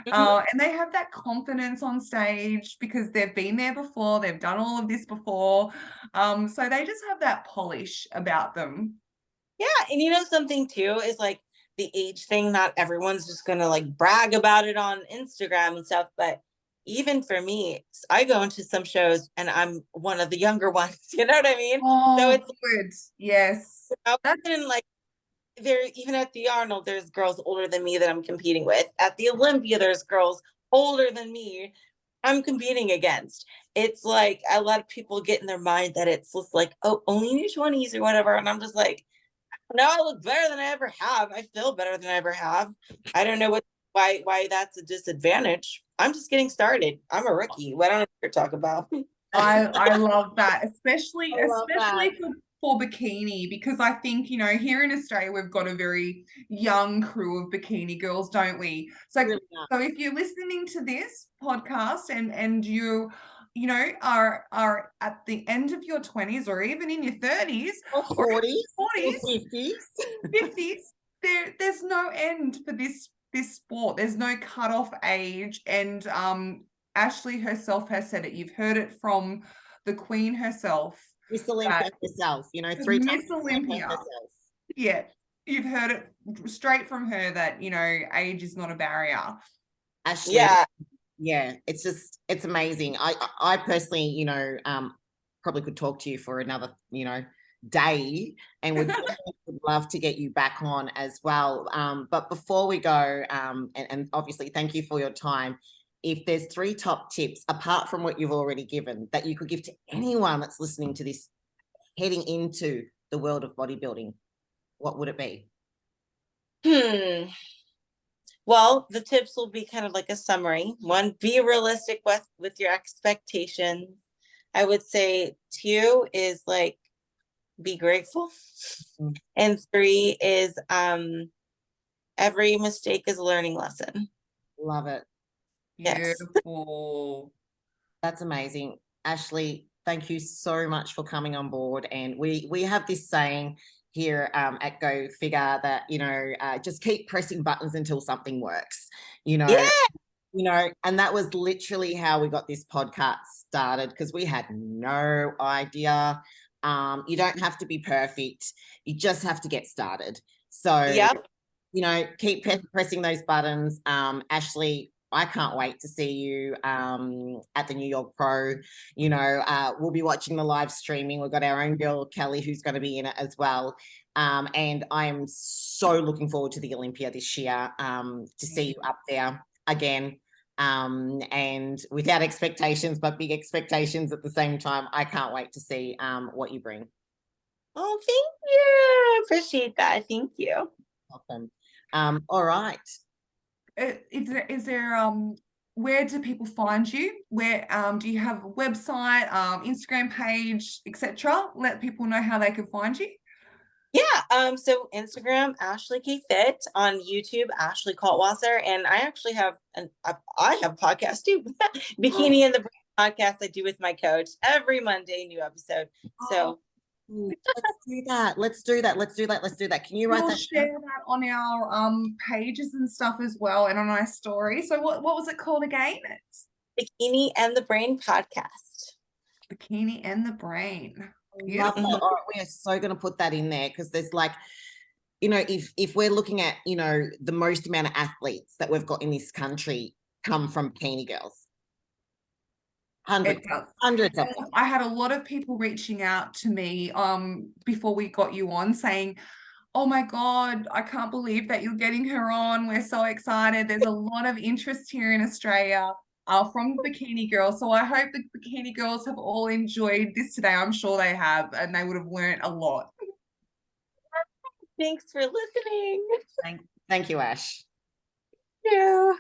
And they have that confidence on stage because they've been there before, they've done all of this before. So they just have that polish about them. Yeah, and you know something too is like the age thing, not everyone's just gonna like brag about it on Instagram and stuff, but even for me, I go into some shows and I'm one of the younger ones, you know what I mean? So it's good. Yes. And like there, even at the Arnold, there's girls older than me that I'm competing with. At the Olympia, there's girls older than me I'm competing against. It's like a lot of people get in their mind that it's just like, oh, only in your 20s or whatever. And I'm just like, no, I look better than I ever have. I feel better than I ever have. I don't know why that's a disadvantage. I'm just getting started. I'm a rookie. What I don't know what you're talking about. I love that, especially for bikini, because I think, you know, here in Australia we've got a very young crew of bikini girls, don't we? So if you're listening to this podcast and you know are at the end of your 20s or even in your 30s or 40s, 50s, there's no end for this sport. There's no cutoff age. And Ashley herself has said it. You've heard it from the Queen herself. Miss Olympia herself, you know, 3 times Miss Olympia herself. Yeah, you've heard it straight from her that, you know, age is not a barrier. Ashley, yeah, it's just, it's amazing. I personally, you know, probably could talk to you for another, you know, day, and would love to get you back on as well. But before we go, and obviously thank you for your time. If there's 3 top tips, apart from what you've already given, that you could give to anyone that's listening to this, heading into the world of bodybuilding, what would it be? Well, the tips will be kind of like a summary. 1, be realistic with your expectations. I would say 2 is like, be grateful. And 3 is every mistake is a learning lesson. Love it. Beautiful. That's amazing. Ashley, thank you so much for coming on board. And we have this saying, here at Go Figure that, just keep pressing buttons until something works, Yeah. And that was literally how we got this podcast started, because we had no idea. You don't have to be perfect. You just have to get started. So, Yep. Keep pressing those buttons. Ashley, I can't wait to see you at the New York Pro. We'll be watching the live streaming. We've got our own girl, Kelly, who's going to be in it as well. And I'm so looking forward to the Olympia this year, to see you up there again. And without expectations, but big expectations at the same time. I can't wait to see what you bring. Oh, thank you. Appreciate that. Thank you. Awesome. All right. Is there where do people find you? Where do you have a website, Instagram page, etc.? Let people know how they can find you. Yeah. So Instagram, Ashley K Fit, on YouTube, Ashley Kaltwasser, and I actually have I have a podcast too, Bikini and the Brain podcast I do with my coach every Monday, new episode. So let's do that. Can you write we'll that? Share that on our pages and stuff as well, and on our story. So what was it called again? It's Bikini and the Brain podcast. Bikini and the Brain. Beautiful. All right, we are so going to put that in there, because there's like, if we're looking at, the most amount of athletes that we've got in this country come from bikini girls. Hundreds of them. I had a lot of people reaching out to me before we got you on, saying, oh my God, I can't believe that you're getting her on. We're so excited. There's a lot of interest here in Australia from the Bikini Girls. So I hope the Bikini Girls have all enjoyed this today. I'm sure they have, and they would have learned a lot. Thanks for listening. Thank you, Ash. Yeah.